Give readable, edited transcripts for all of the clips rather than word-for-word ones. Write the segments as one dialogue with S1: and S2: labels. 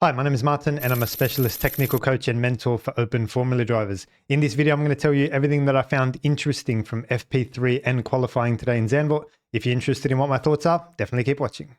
S1: Hi, my name is Martin and I'm a specialist technical coach and mentor for open formula drivers. In this video, I'm going to tell you everything that I found interesting from FP3 and qualifying today in Zandvoort. If you're interested in what my thoughts are, definitely keep watching.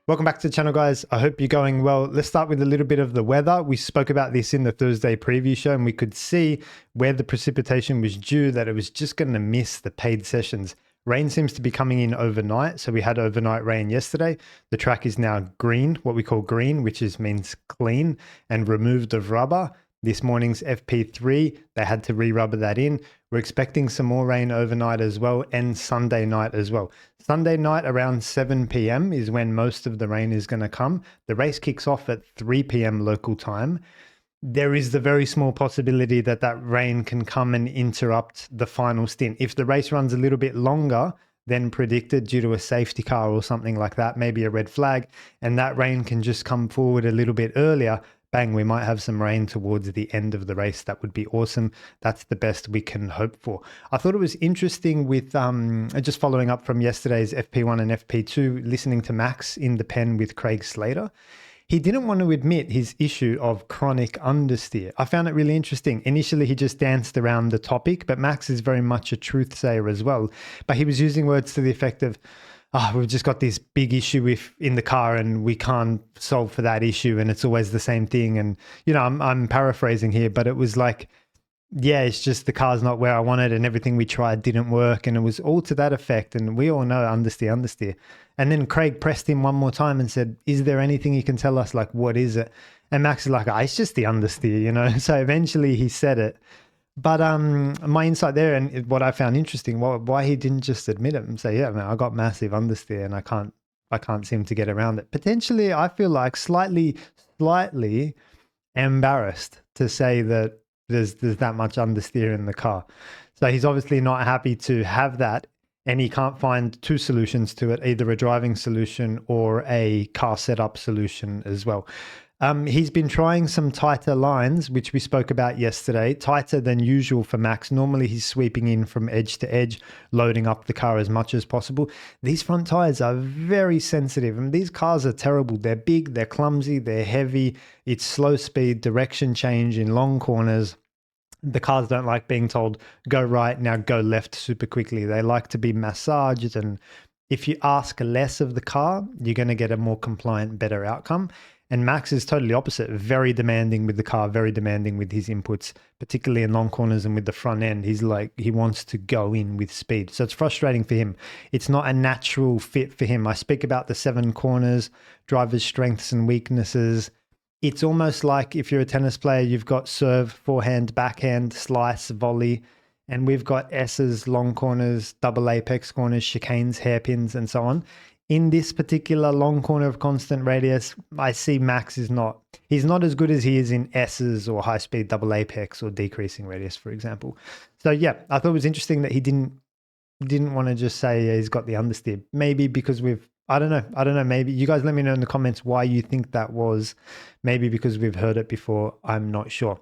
S1: Welcome back to the channel, guys. I hope you're going well. Let's start with a little bit of the weather. We spoke about this in the Thursday preview show and we could see where the precipitation was due, that it was just going to miss the paid sessions. Rain seems to be coming in overnight. So we had overnight rain yesterday. The track is now green, what we call green, which means clean and removed of rubber. This morning's FP3, they had to re-rubber that in. We're expecting some more rain overnight as well and Sunday night as well. Sunday night around 7 p.m. is when most of the rain is going to come. The race kicks off at 3 p.m. local time. There is the very small possibility that that rain can come and interrupt the final stint. If the race runs a little bit longer than predicted due to a safety car or something like that, maybe a red flag, and that rain can just come forward a little bit earlier, bang, we might have some rain towards the end of the race. That would be awesome. That's the best we can hope for. I thought it was interesting with just following up from yesterday's FP1 and FP2, listening to Max in the pen with Craig Slater. He didn't want to admit his issue of chronic understeer. I found it really interesting. Initially, he just danced around the topic, but Max is very much a truth sayer as well. But he was using words to the effect of, we've just got this big issue in the car and we can't solve for that issue and it's always the same thing. And, you know, I'm paraphrasing here, but it was like, yeah, it's just the car's not where I wanted and everything we tried didn't work. And it was all to that effect. And we all know understeer. And then Craig pressed him one more time and said, is there anything you can tell us? Like, what is it? And Max is like, it's just the understeer, you know? So eventually he said it. But my insight there and what I found interesting, why he didn't just admit it and say, yeah, man, I got massive understeer and I can't seem to get around it. Potentially, I feel like slightly embarrassed to say that there's that much understeer in the car. So he's obviously not happy to have that and he can't find two solutions to it, either a driving solution or a car setup solution as well. He's been trying some tighter lines, which we spoke about yesterday, tighter than usual for Max. Normally he's sweeping in from edge to edge, loading up the car as much as possible. These front tires are very sensitive and these cars are terrible. They're big, they're clumsy, they're heavy. It's slow speed, direction change in long corners. The cars don't like being told, go right, now go left super quickly. They like to be massaged. And if you ask less of the car, you're going to get a more compliant, better outcome. And Max is totally opposite, very demanding with the car, very demanding with his inputs, particularly in long corners and with the front end. He's like, he wants to go in with speed. So it's frustrating for him. It's not a natural fit for him. I speak about the 7 corners, driver's strengths and weaknesses. It's almost like if you're a tennis player, you've got serve, forehand, backhand, slice, volley, and we've got S's, long corners, double apex corners, chicanes, hairpins, and so on. In this particular long corner of constant radius, I see Max he's not as good as he is in S's or high speed double apex or decreasing radius, for example. So yeah, I thought it was interesting that he didn't want to just say he's got the understeer. Maybe because I don't know. Maybe you guys let me know in the comments why you think that was. Maybe because we've heard it before. I'm not sure.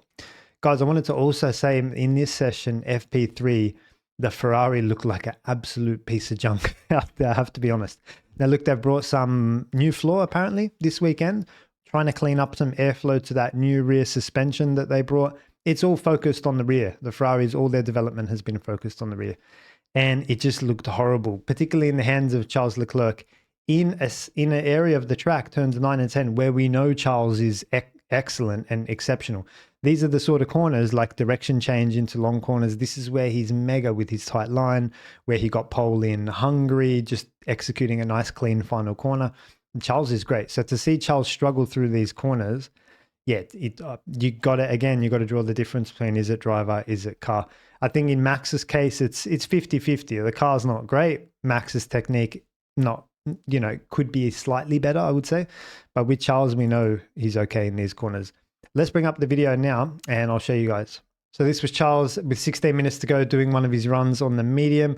S1: Guys, I wanted to also say in this session, FP3, the Ferrari looked like an absolute piece of junk out there, I have to be honest. Now, look, they've brought some new floor apparently this weekend, trying to clean up some airflow to that new rear suspension that they brought. It's all focused on the rear. The Ferraris, all their development has been focused on the rear. And it just looked horrible, particularly in the hands of Charles Leclerc in an area of the track, turns 9 and 10, where we know Charles is excellent and exceptional. These are the sort of corners like direction change into long corners. This is where he's mega with his tight line, where he got pole in Hungary, just executing a nice clean final corner. And Charles is great. So to see Charles struggle through these corners, yeah, you got to draw the difference between is it driver, is it car. I think in Max's case, it's 50-50. The car's not great. Max's technique, not, you know, could be slightly better, I would say. But with Charles, we know he's okay in these corners. Let's bring up the video now and I'll show you guys. So this was Charles with 16 minutes to go doing one of his runs on the medium.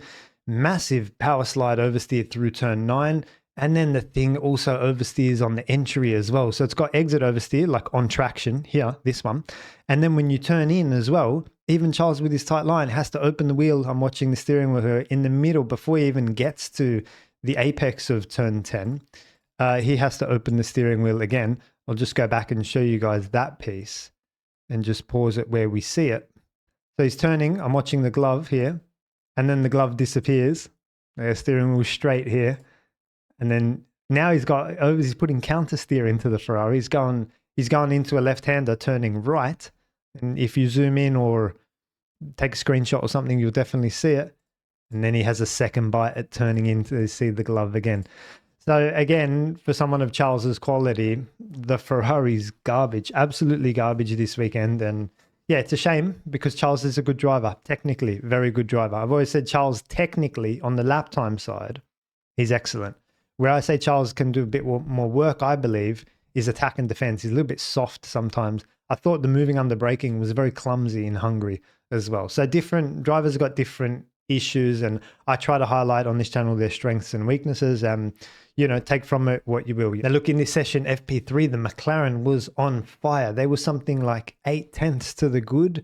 S1: Massive power slide oversteer through turn 9. And then the thing also oversteers on the entry as well. So it's got exit oversteer, like on traction here, this one. And then when you turn in as well, even Charles with his tight line has to open the wheel. I'm watching the steering wheel here in the middle before he even gets to the apex of turn 10. He has to open the steering wheel again. I'll just go back and show you guys that piece and just pause it where we see it. So he's turning. I'm watching the glove here, and then the glove disappears. The steering wheel straight here. And then now he's putting counter steer into the Ferrari. He's going into a left-hander turning right. And if you zoom in or take a screenshot or something, you'll definitely see it. And then he has a second bite at turning in to see the glove again. So again, for someone of Charles's quality, the Ferrari's garbage, absolutely garbage this weekend. And yeah, it's a shame because Charles is a good driver, technically, very good driver. I've always said Charles technically on the lap time side, he's excellent. Where I say Charles can do a bit more work, I believe, is attack and defense. He's a little bit soft sometimes. I thought the moving under braking was very clumsy in Hungary as well. So different drivers have got different issues, and I try to highlight on this channel their strengths and weaknesses, and take from it what you will. Now look, in this session FP3, the McLaren was on fire. They were something like 8/10 to the good,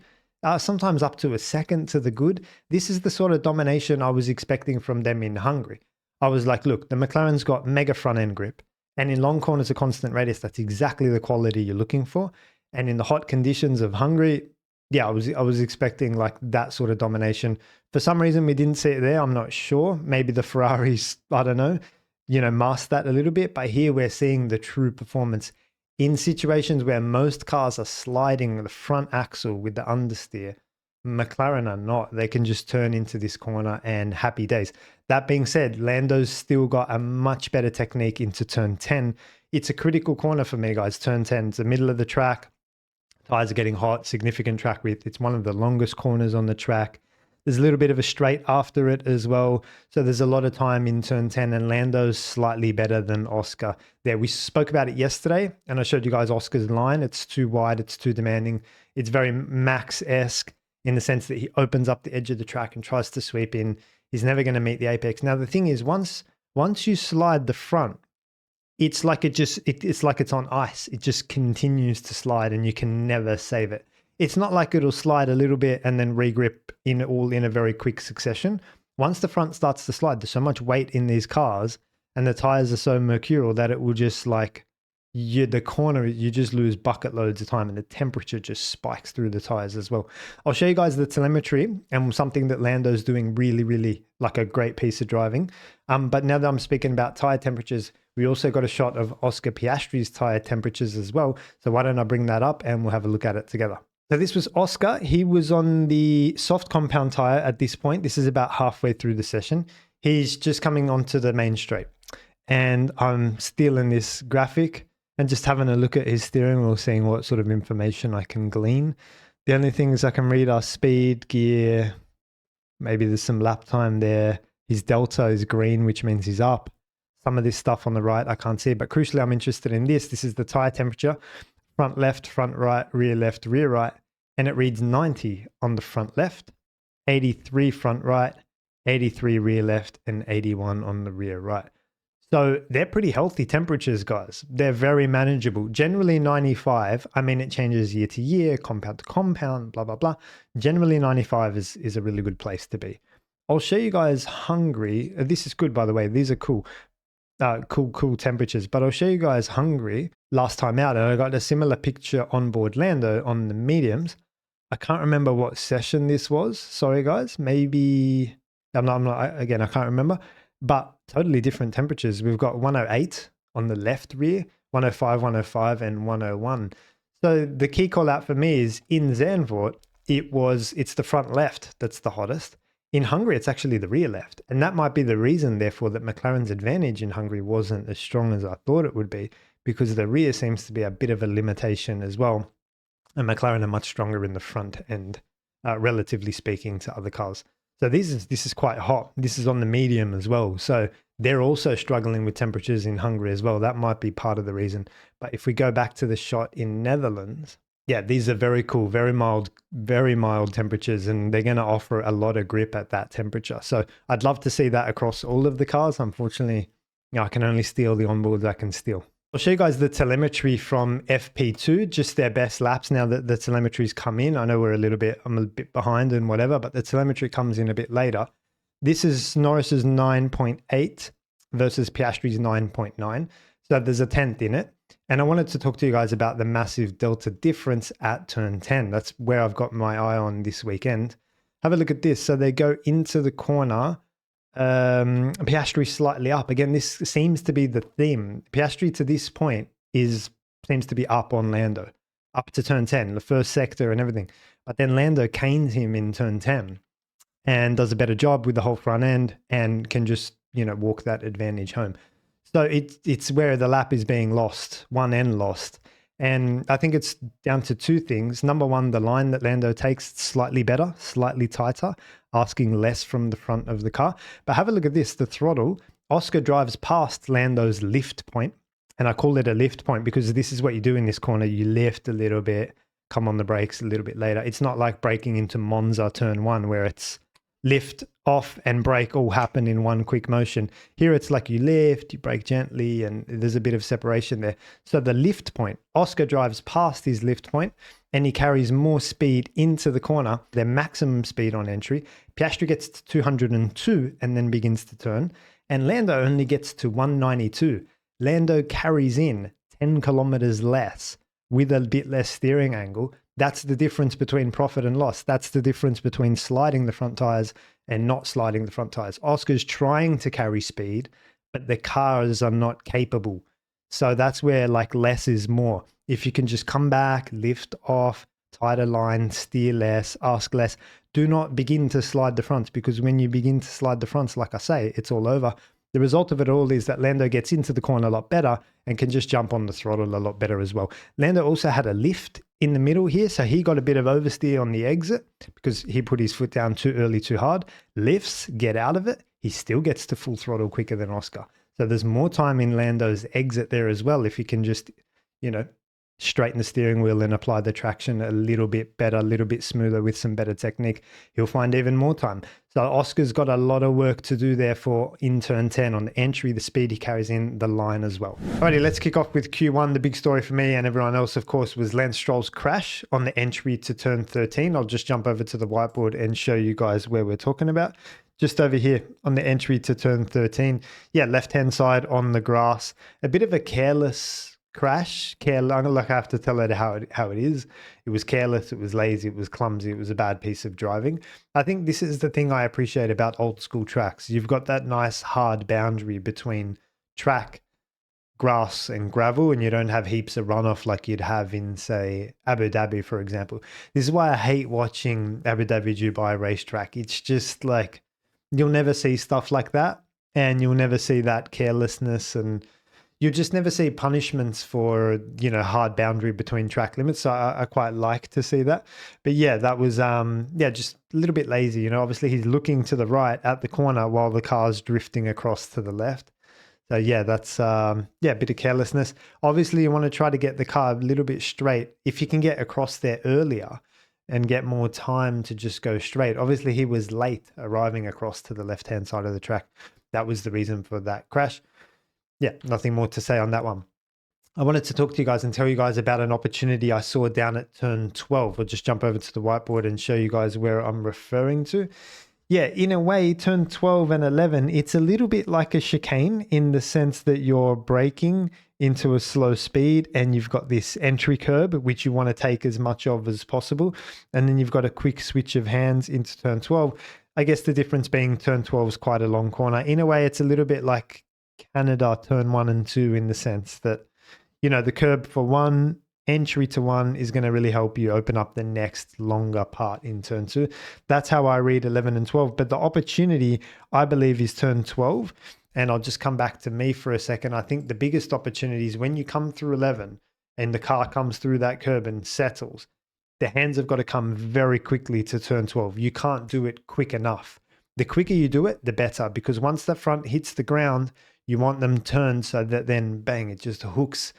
S1: sometimes up to a second to the good. This is the sort of domination I was expecting from them in Hungary. I was like, look, the McLaren's got mega front end grip, and in long corners, a constant radius, that's exactly the quality you're looking for. And in the hot conditions of Hungary, yeah, I was expecting like that sort of domination. For some reason, we didn't see it there. I'm not sure. Maybe the Ferraris, I don't know, masked that a little bit. But here we're seeing the true performance in situations where most cars are sliding the front axle with the understeer. McLaren are not. They can just turn into this corner and happy days. That being said, Lando's still got a much better technique into turn 10. It's a critical corner for me, guys. Turn 10, it's the middle of the track. Tires are getting hot, significant track width. It's one of the longest corners on the track. There's a little bit of a straight after it as well. So there's a lot of time in turn 10, and Lando's slightly better than Oscar there. We spoke about it yesterday, and I showed you guys Oscar's line. It's too wide, it's too demanding. It's very Max-esque in the sense that he opens up the edge of the track and tries to sweep in. He's never going to meet the apex. Now, the thing is, once you slide the front, it's like it's like it's on ice. It just continues to slide and you can never save it. It's not like it'll slide a little bit and then regrip in a very quick succession. Once the front starts to slide, there's so much weight in these cars and the tires are so mercurial that it will just like the corner, you just lose bucket loads of time, and the temperature just spikes through the tires as well. I'll show you guys the telemetry and something that Lando's doing really, really like a great piece of driving. But now that I'm speaking about tire temperatures, we also got a shot of Oscar Piastri's tire temperatures as well. So why don't I bring that up and we'll have a look at it together. So this was Oscar. He was on the soft compound tire at this point. This is about halfway through the session. He's just coming onto the main straight, and I'm stealing this graphic and just having a look at his steering wheel, seeing what sort of information I can glean. The only things I can read are speed, gear, maybe there's some lap time there. His delta is green, which means he's up. Some of this stuff on the right I can't see, but crucially I'm interested in this. This is the tire temperature, front left, front right, rear left, rear right, and it reads 90 on the front left, 83 front right, 83 rear left, and 81 on the rear right. So they're pretty healthy temperatures, guys. They're very manageable. Generally 95, I mean, it changes year to year, compound to compound, blah, blah, blah. Generally 95 is a really good place to be. I'll show you guys Hungary. This is good, by the way. These are cool. Cool temperatures. But I'll show you guys Hungary last time out, and I got a similar picture on board Lando on the mediums. I can't remember what session this was. Sorry, guys. Maybe I'm not. Again, I can't remember. But totally different temperatures. We've got 108 on the left rear, 105, 105, and 101. So the key call out for me is in Zandvoort, it's the front left that's the hottest. In Hungary, it's actually the rear left. And that might be the reason, therefore, that McLaren's advantage in Hungary wasn't as strong as I thought it would be, because the rear seems to be a bit of a limitation as well. And McLaren are much stronger in the front end, relatively speaking, to other cars. So this is quite hot. This is on the medium as well. So they're also struggling with temperatures in Hungary as well. That might be part of the reason. But if we go back to the shot in Netherlands, yeah, these are very cool, very mild temperatures, and they're going to offer a lot of grip at that temperature. So I'd love to see that across all of the cars. Unfortunately, I can only steal the onboards I can steal. I'll show you guys the telemetry from FP2, just their best laps now that the telemetry's come in. I know I'm a bit behind and whatever, but the telemetry comes in a bit later. This is Norris's 9.8 versus Piastri's 9.9. So there's a tenth in it. And I wanted to talk to you guys about the massive delta difference at turn 10. That's where I've got my eye on this weekend. Have a look at this. So they go into the corner. Piastri slightly up. Again, this seems to be the theme. Piastri to this point seems to be up on Lando, up to turn 10, the first sector and everything. But then Lando canes him in turn 10 and does a better job with the whole front end and can just, walk that advantage home. So it's where the lap is being lost, one end lost. And I think it's down to two things. Number one, the line that Lando takes slightly better, slightly tighter, asking less from the front of the car. But have a look at this, the throttle. Oscar drives past Lando's lift point. And I call it a lift point because this is what you do in this corner. You lift a little bit, come on the brakes a little bit later. It's not like braking into Monza turn 1 where it's lift, off and brake all happen in one quick motion. Here it's like you lift, you brake gently, and there's a bit of separation there. So the lift point, Oscar drives past his lift point and he carries more speed into the corner, their maximum speed on entry. Piastri gets to 202 and then begins to turn, and Lando only gets to 192. Lando carries in 10 kilometers less with a bit less steering angle. That's the difference between profit and loss. That's the difference between sliding the front tires and not sliding the front tires. Oscar's trying to carry speed, but the cars are not capable. So that's where less is more. If you can just come back, lift off, tighter line, steer less, ask less, do not begin to slide the fronts, because when you begin to slide the fronts, like I say, it's all over. The result of it all is that Lando gets into the corner a lot better and can just jump on the throttle a lot better as well. Lando also had a lift in the middle here, so he got a bit of oversteer on the exit because he put his foot down too early, too hard. Lifts, get out of it. He still gets to full throttle quicker than Oscar. So there's more time in Lando's exit there as well if he can just, straighten the steering wheel and apply the traction a little bit better, a little bit smoother with some better technique. He'll find even more time. So Oscar's got a lot of work to do there for in turn 10 on the entry, the speed he carries in, the line as well. Alrighty, let's kick off with Q1. The big story for me and everyone else, of course, was Lance Stroll's crash on the entry to turn 13. I'll just jump over to the whiteboard and show you guys where we're talking about. Just over here on the entry to turn 13. Yeah, left-hand side on the grass. A bit of a careless crash. I have to tell it how it is. It was careless, it was lazy, it was clumsy, it was a bad piece of driving. I think this is the thing I appreciate about old school tracks. You've got that nice hard boundary between track, grass and gravel, and you don't have heaps of runoff like you'd have in, say, Abu Dhabi, for example. This is why I hate watching Abu Dhabi Dubai racetrack. It's just like, you'll never see stuff like that, and you'll never see that carelessness, and you just never see punishments for, hard boundary between track limits. So I quite like to see that. But yeah, that was, just a little bit lazy. Obviously he's looking to the right at the corner while the car's drifting across to the left. So yeah, that's, a bit of carelessness. Obviously you want to try to get the car a little bit straight. If you can get across there earlier and get more time to just go straight. Obviously he was late arriving across to the left-hand side of the track. That was the reason for that crash. Yeah, nothing more to say on that one. I wanted to talk to you guys and tell you guys about an opportunity I saw down at turn 12. I'll just jump over to the whiteboard and show you guys where I'm referring to. Yeah, in a way, turn 12 and 11, it's a little bit like a chicane in the sense that you're braking into a slow speed and you've got this entry curb, which you want to take as much of as possible. And then you've got a quick switch of hands into turn 12. I guess the difference being turn 12 is quite a long corner. In a way, it's a little bit like Canada turn 1 and 2 in the sense that, the curb for 1, entry to 1 is going to really help you open up the next longer part in turn 2. That's how I read 11 and 12. But the opportunity, I believe, is turn 12. And I'll just come back to me for a second. I think the biggest opportunity is when you come through 11 and the car comes through that curb and settles, the hands have got to come very quickly to turn 12. You can't do it quick enough. The quicker you do it, the better, because once the front hits the ground, you want them turned so that then, bang, it just hooks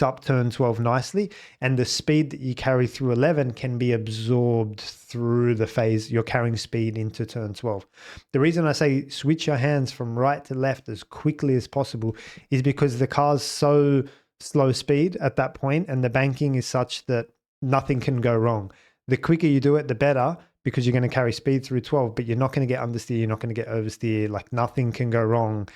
S1: up turn 12 nicely. And the speed that you carry through 11 can be absorbed through the phase you're carrying speed into turn 12. The reason I say switch your hands from right to left as quickly as possible is because the car's so slow speed at that point, and the banking is such that nothing can go wrong. The quicker you do it, the better, because you're going to carry speed through 12, but you're not going to get understeer, you're not going to get oversteer. Like nothing can go wrong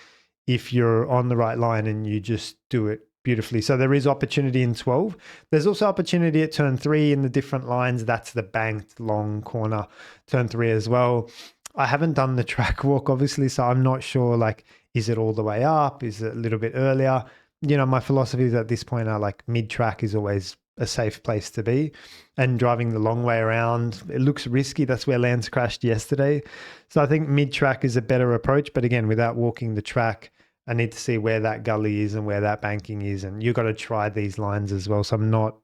S1: if you're on the right line and you just do it beautifully. So there is opportunity in 12. There's also opportunity at turn 3 in the different lines. That's the banked long corner, turn 3 as well. I haven't done the track walk, obviously, so I'm not sure, like, is it all the way up? Is it a little bit earlier? You know, my philosophies at this point are like mid-track is always a safe place to be, and driving the long way around, it looks risky. That's where Lance crashed yesterday. So I think mid-track is a better approach, but again, without walking the track, I need to see where that gully is and where that banking is, and you've got to try these lines as well. So I'm not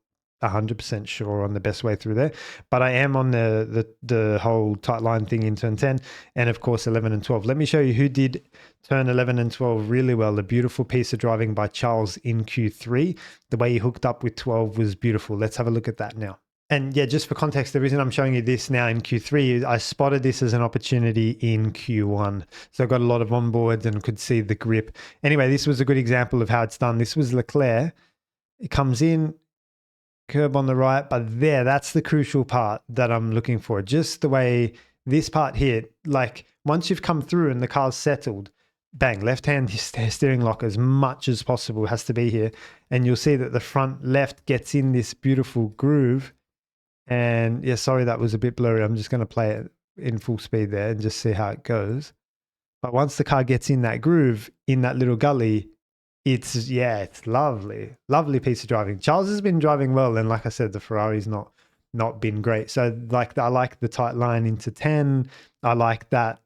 S1: 100% sure on the best way through there, but I am on the whole tight line thing in turn 10, and of course 11 and 12. Let me show you who did turn 11 and 12 really well. A beautiful piece of driving by Charles in Q3. The way he hooked up with 12 was beautiful. Let's have a look at that now. And yeah, just for context, the reason I'm showing you this now in Q3 is I spotted this as an opportunity in Q1. So I got a lot of onboards and could see the grip. Anyway, this was a good example of how it's done. This was Leclerc. It comes in, curb on the right, but that's the crucial part that I'm looking for. Just the way this part here, like once you've come through and the car's settled, bang, left hand steering lock as much as possible has to be here. And you'll see that the front left gets in this beautiful groove. And yeah, sorry, that was a bit blurry. I'm just going to play it in full speed there and just see how it goes. But once the car gets in that groove, in that little gully, it's lovely. Lovely piece of driving. Charles has been driving well. And like I said, the Ferrari's not been great. So like I like the tight line into 10. I like that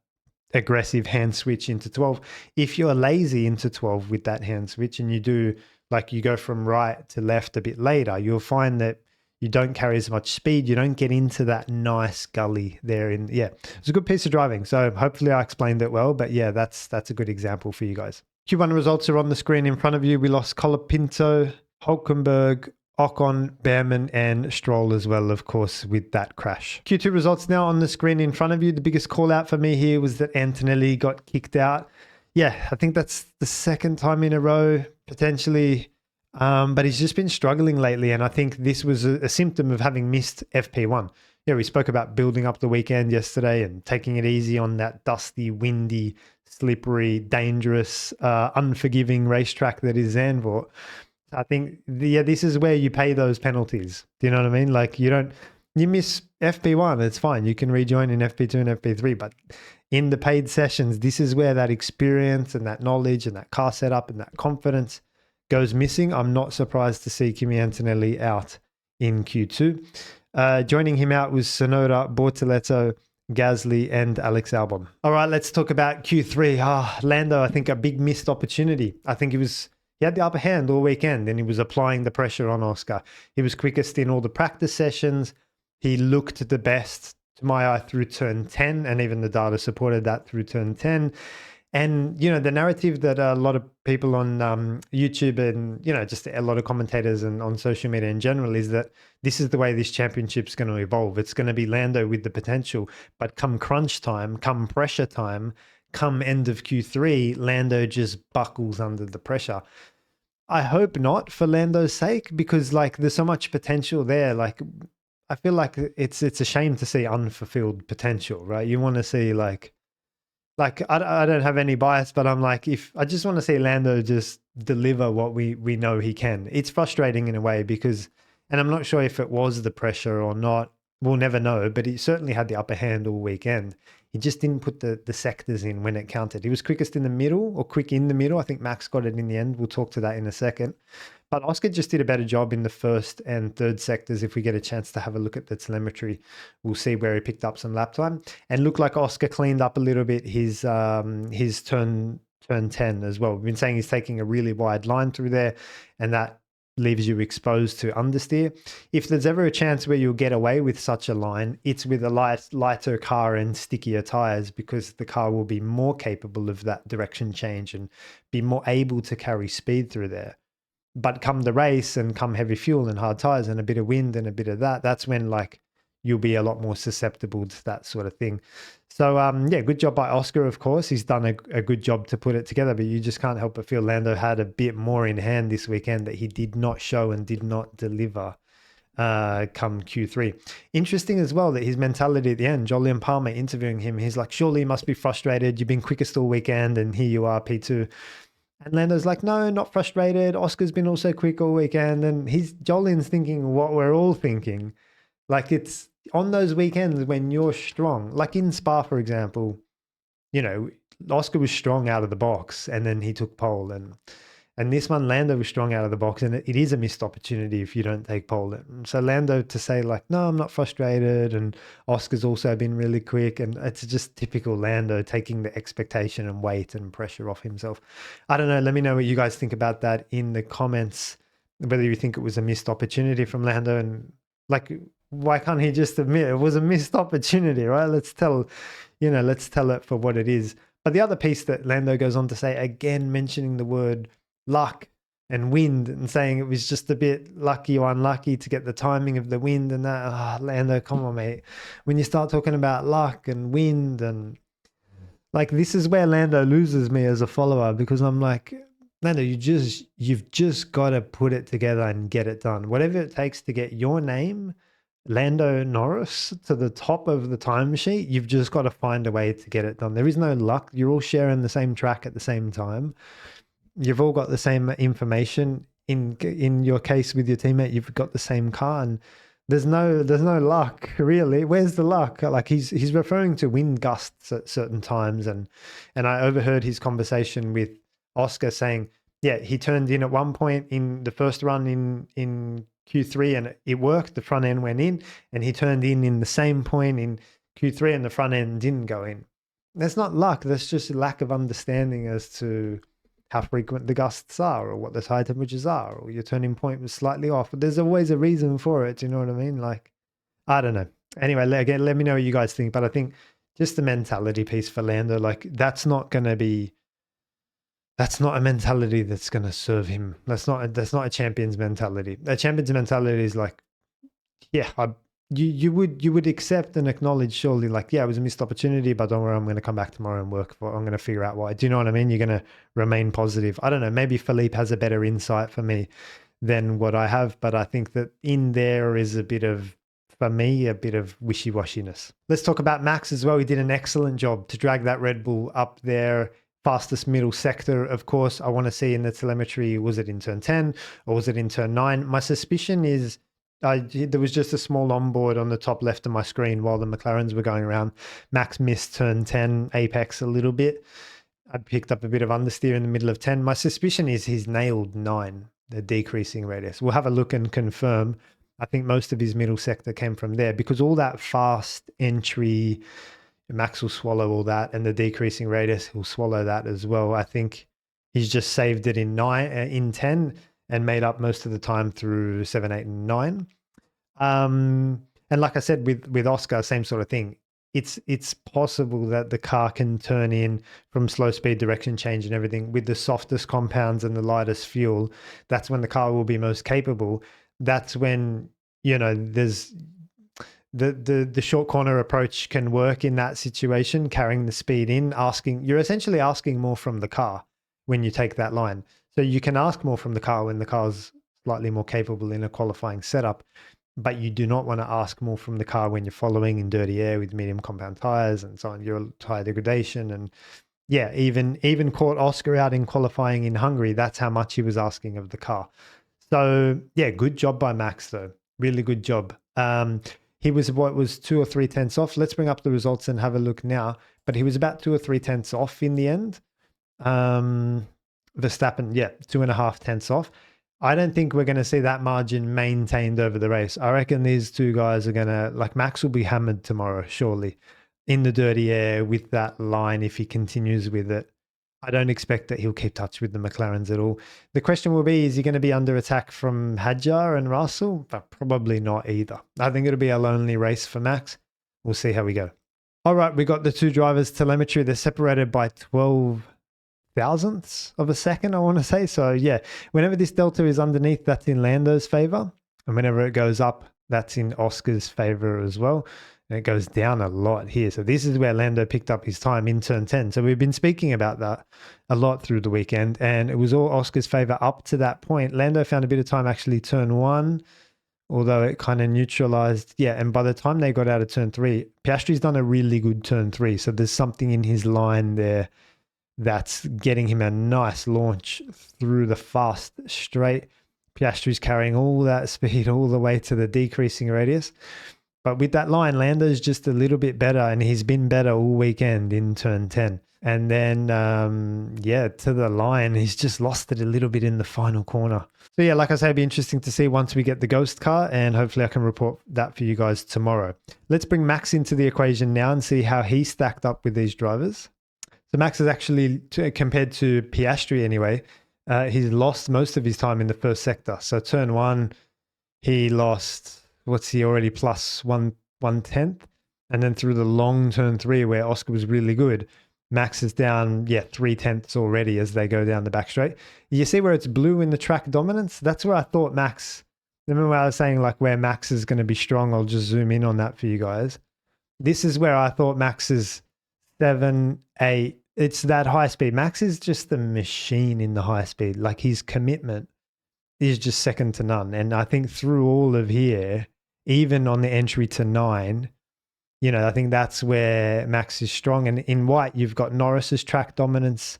S1: aggressive hand switch into 12. If you're lazy into 12 with that hand switch and you do, like you go from right to left a bit later, you'll find that you don't carry as much speed. You don't get into that nice gully there. It's a good piece of driving. So hopefully I explained it well, but yeah, that's a good example for you guys. Q1 results are on the screen in front of you. We lost Colapinto, Hulkenberg, Ocon, Behrman, and Stroll as well, of course, with that crash. Q2 results now on the screen in front of you. The biggest call out for me here was that Antonelli got kicked out. Yeah, I think that's the second time in a row, potentially. But he's just been struggling lately, and I think this was a symptom of having missed FP1. Yeah, we spoke about building up the weekend yesterday and taking it easy on that dusty, windy, slippery, dangerous, unforgiving racetrack that is Zandvoort. I think, this is where you pay those penalties. Do you know what I mean? Like you miss FP1, it's fine. You can rejoin in FP2 and FP3, but in the paid sessions, this is where that experience and that knowledge and that car setup and that confidence goes missing. I'm not surprised to see Kimi Antonelli out in Q2. Joining him out was Sonoda, Bortoleto, Gasly, and Alex Albon. All right, let's talk about Q3. Lando, I think a big missed opportunity. I think he had the upper hand all weekend and he was applying the pressure on Oscar. He was quickest in all the practice sessions. He looked the best to my eye through turn 10, and even the data supported that through turn 10. And, the narrative that a lot of people on YouTube and, just a lot of commentators and on social media in general is that this is the way this championship's going to evolve. It's going to be Lando with the potential, but come crunch time, come pressure time, come end of Q3, Lando just buckles under the pressure. I hope not, for Lando's sake, because there's so much potential there. I feel like it's a shame to see unfulfilled potential, right? You want to see I don't have any bias, but I'm if I just want to see Lando just deliver what we know he can. It's frustrating in a way because, and I'm not sure if it was the pressure or not. We'll never know, but he certainly had the upper hand all weekend. He just didn't put the sectors in when it counted. He was quickest in the middle, or quick in the middle. I think Max got it in the end. We'll talk to that in a second. But Oscar just did a better job in the first and third sectors. If we get a chance to have a look at the telemetry, we'll see where he picked up some lap time. And looked like Oscar cleaned up a little bit his turn 10 as well. We've been saying he's taking a really wide line through there, and that leaves you exposed to understeer. If there's ever a chance where you'll get away with such a line, it's with a lighter car and stickier tires, because the car will be more capable of that direction change and be more able to carry speed through there. But come the race and come heavy fuel and hard tires and a bit of wind and a bit of that's when you'll be a lot more susceptible to that sort of thing. So, yeah, good job by Oscar, of course. He's done a good job to put it together, but you just can't help but feel Lando had a bit more in hand this weekend that he did not show and did not deliver come Q3. Interesting as well that his mentality at the end, Jolyon Palmer interviewing him, he's like, surely you must be frustrated. You've been quickest all weekend and here you are, P2. And Lando's like, no, not frustrated. Oscar's been also quick all weekend. And Jolyon's thinking what we're all thinking. Like, it's on those weekends when you're strong, like in Spa, for example, you know, Oscar was strong out of the box and then he took pole, and this one, Lando was strong out of the box, and it is a missed opportunity if you don't take pole. So Lando to say like, no, I'm not frustrated, and Oscar's also been really quick, and it's just typical Lando taking the expectation and weight and pressure off himself. I don't know. Let me know what you guys think about that in the comments, whether you think it was a missed opportunity from Lando, and like, why can't he just admit it was a missed opportunity, right? Let's tell it for what it is. But the other piece that Lando goes on to say, again, mentioning the word luck and wind and saying it was just a bit lucky or unlucky to get the timing of the wind and that. Lando, come on, mate. When you start talking about luck and wind and like, this is where Lando loses me as a follower, because I'm like, Lando, you've just got to put it together and get it done. Whatever it takes to get your name, Lando Norris, to the top of the time sheet, you've just got to find a way to get it done. There is no luck. You're all sharing the same track at the same time. You've all got the same information. In your case with your teammate, you've got the same car, and there's no luck really. Where's the luck? Like, he's referring to wind gusts at certain times, and I overheard his conversation with Oscar saying, yeah, he turned in at one point in the first run in Q3 and it worked, the front end went in, and he turned in the same point in Q3 and the front end didn't go in. That's not luck, that's just a lack of understanding as to how frequent the gusts are or what the tire temperatures are, or your turning point was slightly off. But there's always a reason for it, do you know what I mean? Like, I don't know. Anyway, again, let me know what you guys think, but I think just the mentality piece for Lando, like, that's not a mentality that's going to serve him. That's not a champion's mentality. A champion's mentality is like, yeah, you would accept and acknowledge, surely, like, yeah, it was a missed opportunity, but don't worry, I'm going to come back tomorrow and work for it. I'm going to figure out why. Do you know what I mean? You're going to remain positive. I don't know. Maybe Philippe has a better insight for me than what I have, but I think that in there is a bit of, for me, a bit of wishy-washiness. Let's talk about Max as well. He did an excellent job to drag that Red Bull up there. Fastest middle sector, of course. I want to see in the telemetry, was it in turn 10 or was it in turn 9? My suspicion is there was just a small onboard on the top left of my screen while the McLarens were going around. Max missed turn 10 apex a little bit. I picked up a bit of understeer in the middle of 10. My suspicion is he's nailed 9, the decreasing radius. We'll have a look and confirm. I think most of his middle sector came from there, because all that fast entry, Max will swallow all that, and the decreasing radius, he'll swallow that as well. I think he's just saved it in 10 and made up most of the time through 7, 8, and 9. And like I said, with Oscar, same sort of thing. It's possible that the car can turn in from slow speed, direction change and everything with the softest compounds and the lightest fuel. That's when the car will be most capable. That's when, you know, there's the short corner approach can work in that situation, carrying the speed in, you're essentially asking more from the car when you take that line. So you can ask more from the car when the car's slightly more capable in a qualifying setup, but you do not want to ask more from the car when you're following in dirty air with medium compound tires and so on, your tire degradation. And yeah, even caught Oscar out in qualifying in Hungary. That's how much he was asking of the car. So yeah, good job by Max though. Really good job. He was 2 or 3 tenths off. Let's bring up the results and have a look now. But he was about 2 or 3 tenths off in the end. Verstappen, yeah, 2.5 tenths off. I don't think we're going to see that margin maintained over the race. I reckon these two guys are going to, like, Max will be hammered tomorrow, surely, in the dirty air with that line if he continues with it. I don't expect that he'll keep touch with the McLarens at all. The question will be, is he going to be under attack from Hadjar and Russell? But probably not either. I think it'll be a lonely race for Max. We'll see how we go. All right, we got the two drivers' telemetry. They're separated by 12 thousandths of a second, I want to say. So yeah, whenever this delta is underneath, that's in Lando's favor. And whenever it goes up, That's in Oscar's favor as well. And it goes down a lot here. So this is where Lando picked up his time in turn 10. So we've been speaking about that a lot through the weekend, and it was all Oscar's favor up to that point. Lando found a bit of time actually turn 1, although it kind of neutralized. Yeah, and by the time they got out of turn 3, Piastri's done a really good turn 3. So there's something in his line there that's getting him a nice launch through the fast straight. Piastri's carrying all that speed all the way to the decreasing radius. But with that line, Lando's just a little bit better, and he's been better all weekend in turn 10. And then, yeah, to the line, he's just lost it a little bit in the final corner. So yeah, like I say, it'd be interesting to see once we get the ghost car, and hopefully I can report that for you guys tomorrow. Let's bring Max into the equation now and see how he stacked up with these drivers. So Max is actually, compared to Piastri anyway, he's lost most of his time in the first sector. So turn 1, he lost... what's he already plus 1/10, and then through the long turn 3 where Oscar was really good, Max is down 3/10 already as they go down the back straight. You see where it's blue in the track dominance? That's where I thought Max, remember when I was saying like where Max is going to be strong? I'll just zoom in on that for you guys. This is where I thought Max is 7, 8. It's that high speed. Max is just the machine in the high speed. Like his commitment is just second to none. And I think through all of here, even on the entry to 9, you know, I think that's where Max is strong. And in white, you've got Norris's track dominance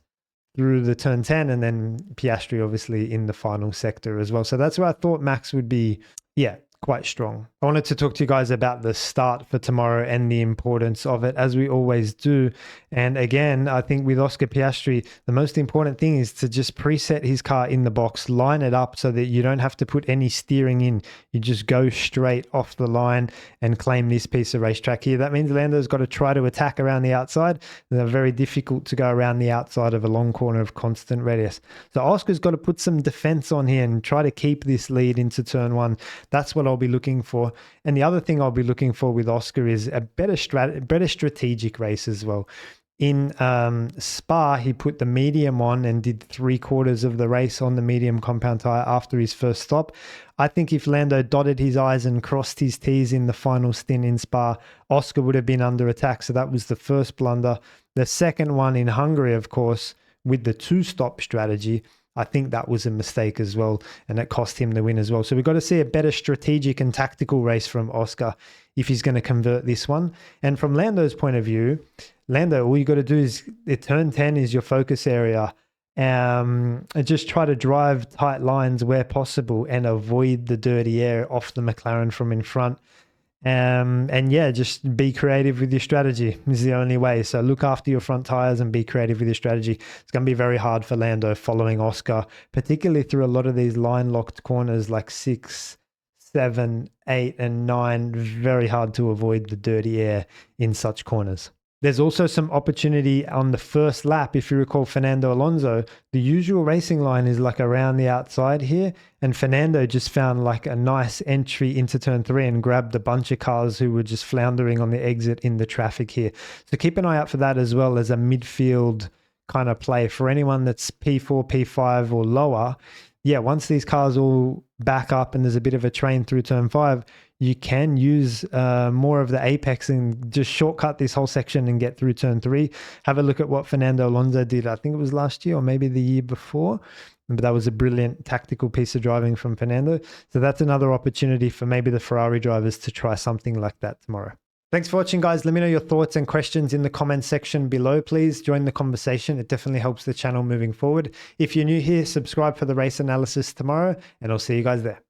S1: through the turn 10, and then Piastri obviously in the final sector as well. So that's where I thought Max would be, quite strong. I wanted to talk to you guys about the start for tomorrow and the importance of it, as we always do. And again, I think with Oscar Piastri, the most important thing is to just preset his car in the box, line it up so that you don't have to put any steering in. You just go straight off the line and claim this piece of racetrack here. That means Lando's got to try to attack around the outside. They're very difficult to go around the outside of a long corner of constant radius. So Oscar's got to put some defense on here and try to keep this lead into turn 1. That's what I'll be looking for. And the other thing I'll be looking for with Oscar is a better strategic race as well. In Spa, he put the medium on and did 3/4 of the race on the medium compound tire after his first stop. I think if Lando dotted his I's and crossed his T's in the final stint in Spa, Oscar would have been under attack. So that was the first blunder. The second one in Hungary, of course, with the 2-stop strategy, I think that was a mistake as well, and it cost him the win as well. So we've got to see a better strategic and tactical race from Oscar if he's going to convert this one. And from Lando's point of view, Lando, all you got to do is, turn 10 is your focus area. And just try to drive tight lines where possible and avoid the dirty air off the McLaren from in front. And yeah, just be creative with your strategy is the only way. So look after your front tires and be creative with your strategy. It's going to be very hard for Lando following Oscar, particularly through a lot of these line locked corners like 6, 7, 8, and 9. Very hard to avoid the dirty air in such corners. There's also some opportunity on the first lap. If you recall Fernando Alonso, the usual racing line is like around the outside here. And Fernando just found like a nice entry into turn 3 and grabbed a bunch of cars who were just floundering on the exit in the traffic here. So keep an eye out for that as well as a midfield kind of play for anyone that's P4, P5 or lower. Yeah, once these cars all back up and there's a bit of a train through turn 5, you can use more of the apex and just shortcut this whole section and get through turn 3. Have a look at what Fernando Alonso did. I think it was last year or maybe the year before. But that was a brilliant tactical piece of driving from Fernando. So that's another opportunity for maybe the Ferrari drivers to try something like that tomorrow. Thanks for watching, guys. Let me know your thoughts and questions in the comment section below. Please join the conversation. It definitely helps the channel moving forward. If you're new here, subscribe for the race analysis tomorrow, and I'll see you guys there.